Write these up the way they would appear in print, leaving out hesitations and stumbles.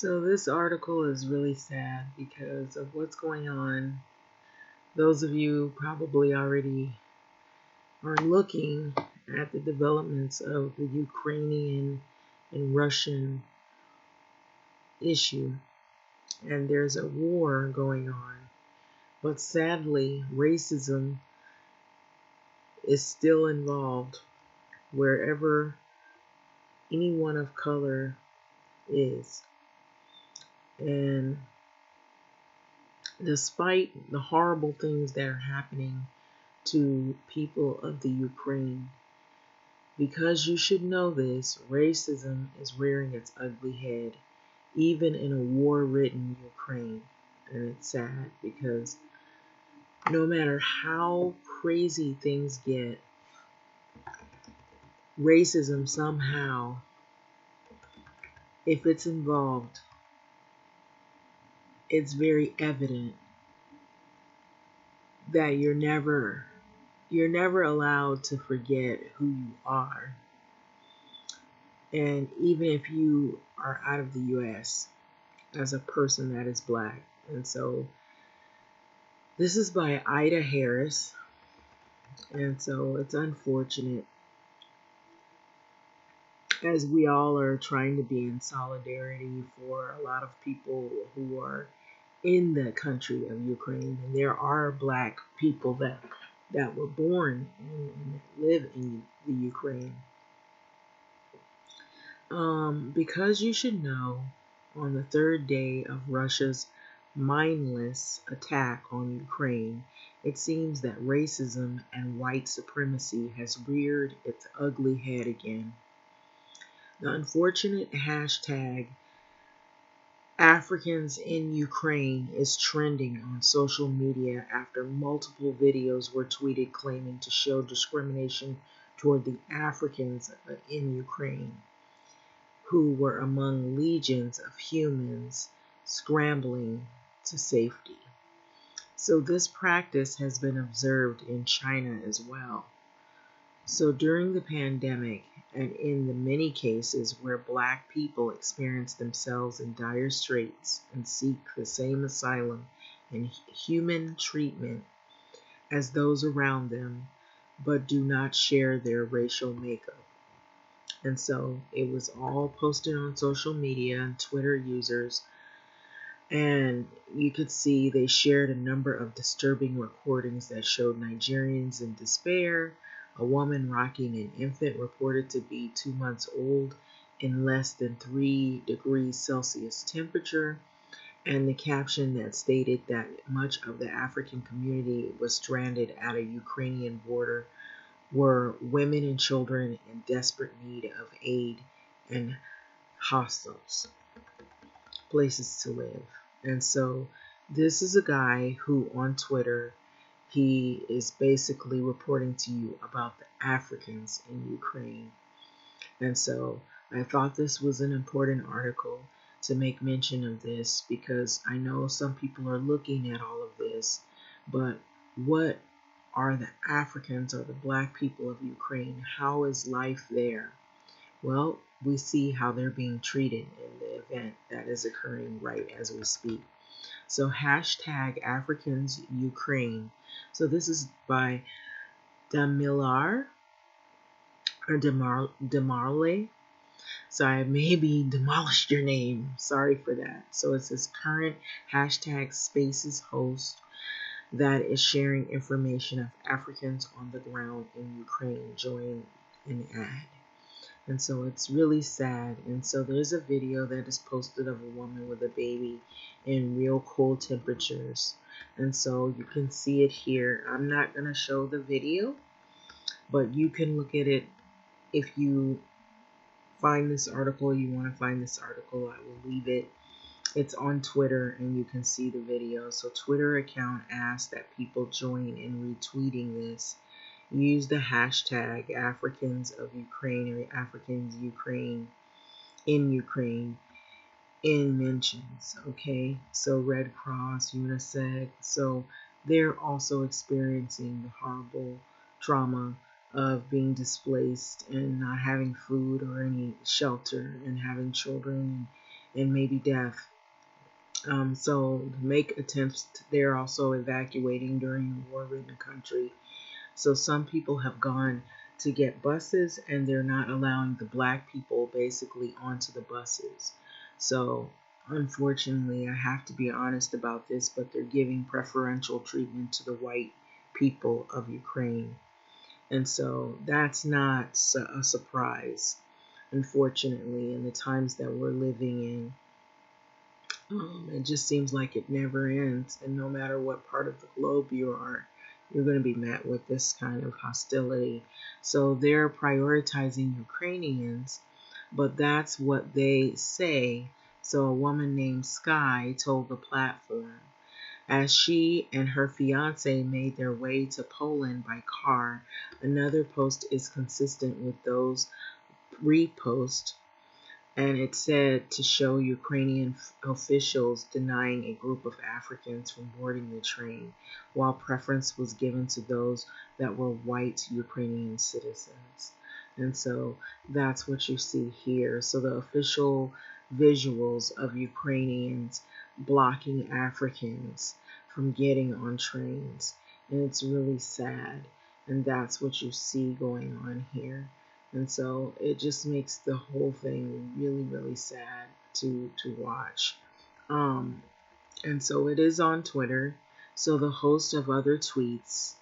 So this article is really sad because of what's going on. Those of you probably already are looking at the developments of the Ukrainian and Russian issue, and there's a war going on. But sadly, racism is still involved wherever anyone of color is. And despite the horrible things that are happening to people of the Ukraine, because you should know this, racism is rearing its ugly head, even in a war-ridden Ukraine. And it's sad because no matter how crazy things get, racism somehow, if it's involved, it's very evident that you're never allowed to forget who you are. And even if you are out of the US as a person that is black. And so this is by Ida Harris. And so it's unfortunate as we all are trying to be in solidarity for a lot of people who are in the country of Ukraine. And there are black people that were born and live in the Ukraine. Because you should know, on the third day of Russia's mindless attack on Ukraine, it seems that racism and white supremacy has reared its ugly head again. The unfortunate hashtag Africans in Ukraine is trending on social media after multiple videos were tweeted claiming to show discrimination toward the Africans in Ukraine, who were among legions of humans scrambling to safety. So this practice has been observed in China as well. So during the pandemic, and in the many cases where black people experience themselves in dire straits and seek the same asylum and human treatment as those around them, but do not share their racial makeup. And so it was all posted on social media and Twitter users. And you could see they shared a number of disturbing recordings that showed Nigerians in despair, a woman rocking an infant reported to be 2 months old in less than 3 degrees Celsius temperature, and the caption that stated that much of the African community was stranded at a Ukrainian border were women and children in desperate need of aid and hostels, places to live. And so this is a guy who on Twitter, he is basically reporting to you about the Africans in Ukraine. And so I thought this was an important article to make mention of this because I know some people are looking at all of this, but what are the Africans or the black people of Ukraine? How is life there? Well, we see how they're being treated in the event that is occurring right as we speak. So hashtag Africans Ukraine. So this is by Damilar or Demarle. So I maybe demolished your name. Sorry for that. So it says current hashtag Spaces host that is sharing information of Africans on the ground in Ukraine. Join an ad. And so it's really sad. And so there's a video that is posted of a woman with a baby in real cold temperatures. And so you can see it here. I'm not going to show the video, but you can look at it if you find this article, you want to find this article, I will leave it. It's on Twitter and you can see the video. So Twitter account asked that people join in retweeting this. Use the hashtag Africans of Ukraine or Africans Ukraine in mentions. Okay, so Red Cross, UNICEF, so they're also experiencing the horrible trauma of being displaced and not having food or any shelter and having children and maybe death. So to make attempts, they're also evacuating during a war-ridden country. So some people have gone to get buses, and they're not allowing the black people basically onto the buses. So unfortunately, I have to be honest about this, but they're giving preferential treatment to the white people of Ukraine. And so that's not a surprise, unfortunately, in the times that we're living in. It just seems like it never ends, and no matter what part of the globe you are, you're going to be met with this kind of hostility. So they're prioritizing Ukrainians, but that's what they say. So a woman named Sky told the platform, as she and her fiance made their way to Poland by car. Another post is consistent with those reposts, and it said to show Ukrainian officials denying a group of Africans from boarding the train, while preference was given to those that were white Ukrainian citizens. And so that's what you see here. So the official visuals of Ukrainians blocking Africans from getting on trains. And it's really sad. And that's what you see going on here. And so it just makes the whole thing really, really sad to watch. And so it is on Twitter. So the host of other tweets,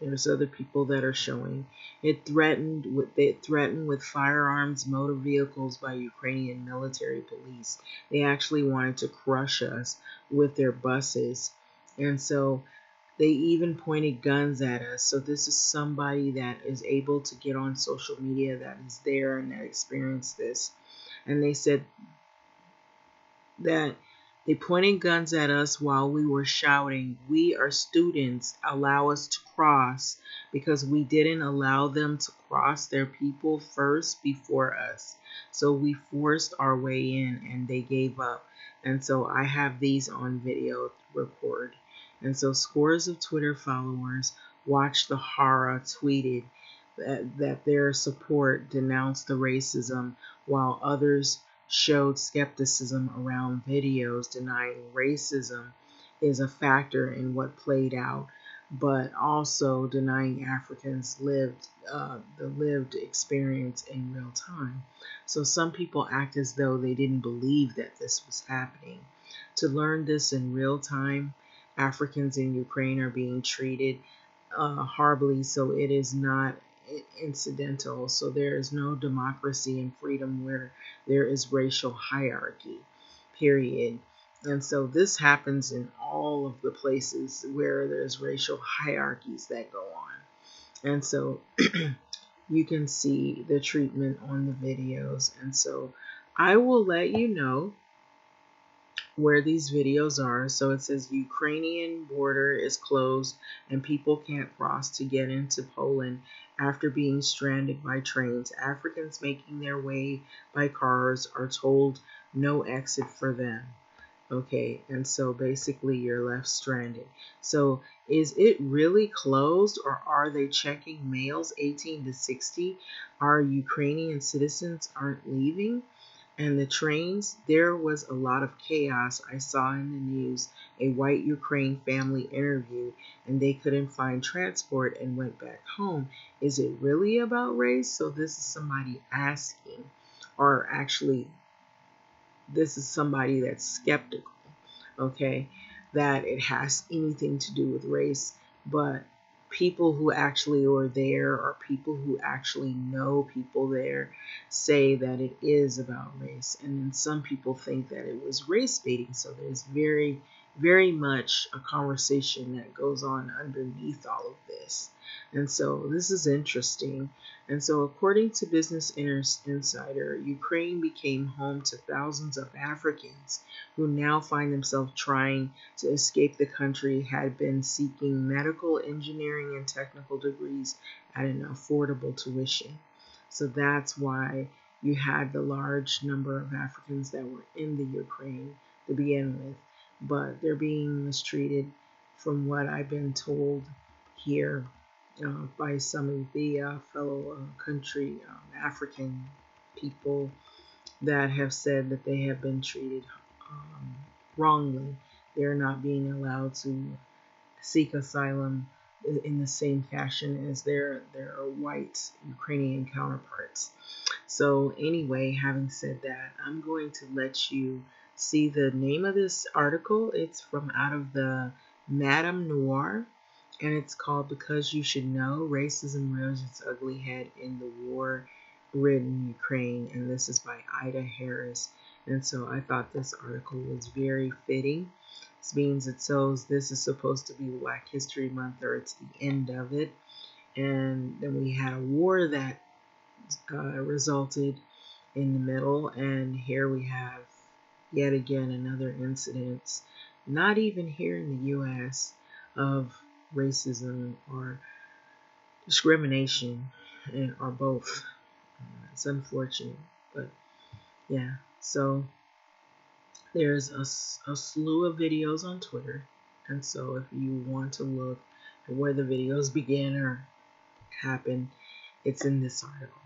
there's other people that are showing it threatened with firearms, motor vehicles by Ukrainian military police. They actually wanted to crush us with their buses. And so they even pointed guns at us. So this is somebody that is able to get on social media, that is there and that experienced this. And they said that they pointed guns at us while we were shouting, "We are students, allow us to cross," because we didn't allow them to cross their people first before us. So we forced our way in and they gave up. And so I have these on video record. And so scores of Twitter followers watched the horror, tweeted that their support denounced the racism, while others showed skepticism around videos denying racism is a factor in what played out, but also denying Africans the lived experience in real time. So some people act as though they didn't believe that this was happening. To learn this in real time, Africans in Ukraine are being treated horribly, so it is not incidental. So there is no democracy and freedom where there is racial hierarchy, period. And so this happens in all of the places where there's racial hierarchies that go on. And so you can see the treatment on the videos. And so I will let you know where these videos are. So it says Ukrainian border is closed and people can't cross to get into Poland after being stranded by trains. Africans making their way by cars are told no exit for them. Okay, and so basically you're left stranded. So is it really closed, or are they checking males 18 to 60? Our Ukrainian citizens aren't leaving? And the trains, there was a lot of chaos. I saw in the news a white Ukraine family interviewed, and they couldn't find transport and went back home. Is it really about race? So this is somebody asking, or actually this is somebody that's skeptical, okay, that it has anything to do with race. But people who actually are there, or people who actually know people there, say that it is about race. And then some people think that it was race baiting. So there's very, very much a conversation that goes on underneath all of this. And so this is interesting. And so according to Business Insider, Ukraine became home to thousands of Africans who now find themselves trying to escape the country, had been seeking medical, engineering, and technical degrees at an affordable tuition. So that's why you had the large number of Africans that were in the Ukraine to begin with. But they're being mistreated, from what I've been told here by some of the fellow country African people. that have said that they have been treated wrongly. They're not being allowed to seek asylum in the same fashion as their white Ukrainian counterparts. So anyway, having said that, I'm going to let you see the name of this article. It's from out of the Madame Noir, and it's called Because You Should Know, Racism Rears Its Ugly Head in the War-Ridden Ukraine, and this is by Ida Harris. And so I thought this article was very fitting. This means it shows this is supposed to be Black History Month, or it's the end of it. And then we had a war that resulted in the middle, and here we have yet again another incident, not even here in the US, of racism or discrimination, or both. It's unfortunate, but yeah. So there's a slew of videos on Twitter, and so if you want to look at where the videos begin or happen, it's in this article.